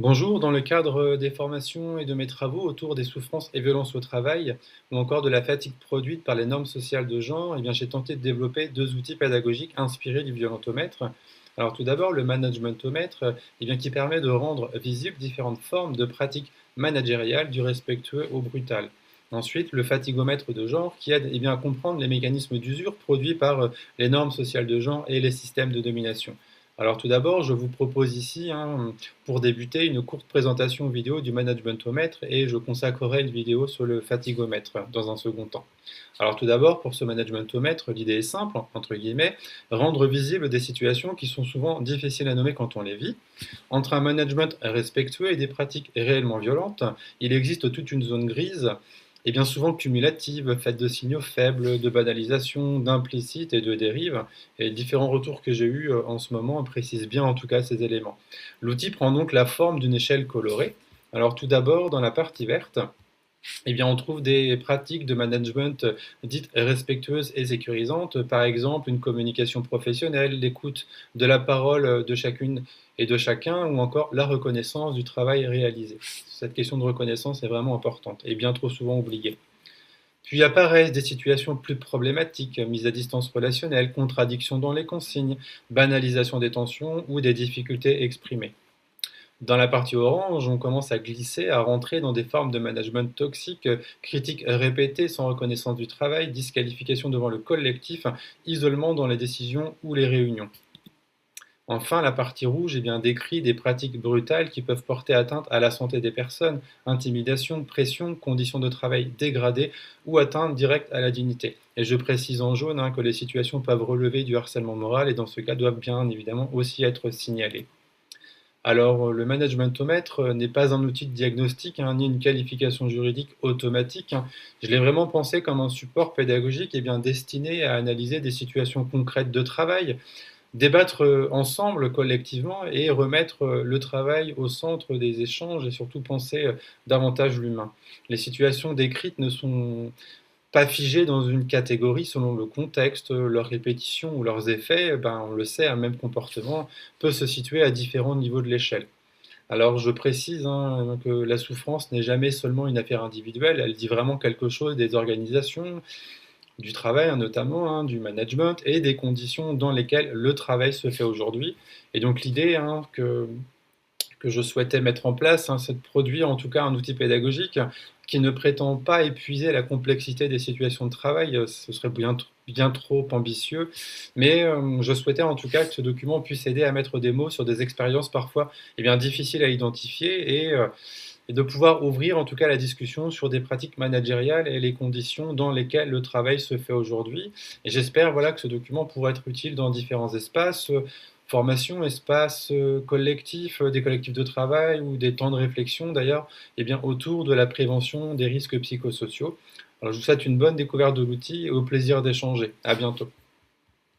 Bonjour, dans le cadre des formations et de mes travaux autour des souffrances et violences au travail, ou encore de la fatigue produite par les normes sociales de genre, eh bien, j'ai tenté de développer deux outils pédagogiques inspirés du violentomètre. Alors tout d'abord, le managementomètre, eh bien, qui permet de rendre visibles différentes formes de pratiques managériales du respectueux au brutal. Ensuite, le fatigomètre de genre, qui aide à comprendre les mécanismes d'usure produits par les normes sociales de genre et les systèmes de domination. Alors tout d'abord, je vous propose ici, pour débuter, une courte présentation vidéo du managementomètre et je consacrerai une vidéo sur le fatigomètre dans un second temps. Alors tout d'abord, pour ce managementomètre, l'idée est simple, entre guillemets, rendre visibles des situations qui sont souvent difficiles à nommer quand on les vit. Entre un management respectueux et des pratiques réellement violentes, il existe toute une zone grise, et bien souvent cumulative, faite de signaux faibles, de banalisation, d'implicites et de dérives. Et les différents retours que j'ai eus en ce moment précisent bien en tout cas ces éléments. L'outil prend donc la forme d'une échelle colorée. Alors tout d'abord, dans la partie verte, eh bien, on trouve des pratiques de management dites respectueuses et sécurisantes, par exemple une communication professionnelle, l'écoute de la parole de chacune et de chacun, ou encore la reconnaissance du travail réalisé. Cette question de reconnaissance est vraiment importante et bien trop souvent oubliée. Puis apparaissent des situations plus problématiques, mise à distance relationnelle, contradiction dans les consignes, banalisation des tensions ou des difficultés exprimées. Dans la partie orange, on commence à glisser, à rentrer dans des formes de management toxique, critiques répétées sans reconnaissance du travail, disqualification devant le collectif, isolement dans les décisions ou les réunions. Enfin, la partie rouge décrit des pratiques brutales qui peuvent porter atteinte à la santé des personnes, intimidation, pression, conditions de travail dégradées ou atteinte directe à la dignité. Et je précise en jaune que les situations peuvent relever du harcèlement moral et dans ce cas doivent bien évidemment aussi être signalées. Alors, le managementomètre n'est pas un outil de diagnostic, ni une qualification juridique automatique. Je l'ai vraiment pensé comme un support pédagogique destiné à analyser des situations concrètes de travail, débattre ensemble, collectivement, et remettre le travail au centre des échanges et surtout penser davantage l'humain. Les situations décrites ne sont pas figées dans une catégorie selon le contexte, leur répétition ou leurs effets. On le sait, un même comportement peut se situer à différents niveaux de l'échelle. Alors je précise que la souffrance n'est jamais seulement une affaire individuelle, elle dit vraiment quelque chose des organisations, du travail notamment, du management et des conditions dans lesquelles le travail se fait aujourd'hui. Et donc l'idée que je souhaitais mettre en place, c'est de produire en tout cas un outil pédagogique qui ne prétend pas épuiser la complexité des situations de travail, ce serait bien trop ambitieux, mais je souhaitais en tout cas que ce document puisse aider à mettre des mots sur des expériences parfois difficiles à identifier et de pouvoir ouvrir en tout cas la discussion sur des pratiques managériales et les conditions dans lesquelles le travail se fait aujourd'hui. Et j'espère voilà, que ce document pourra être utile dans différents espaces, formation, espaces collectifs, des collectifs de travail ou des temps de réflexion d'ailleurs, autour de la prévention des risques psychosociaux. Alors je vous souhaite une bonne découverte de l'outil et au plaisir d'échanger. À bientôt.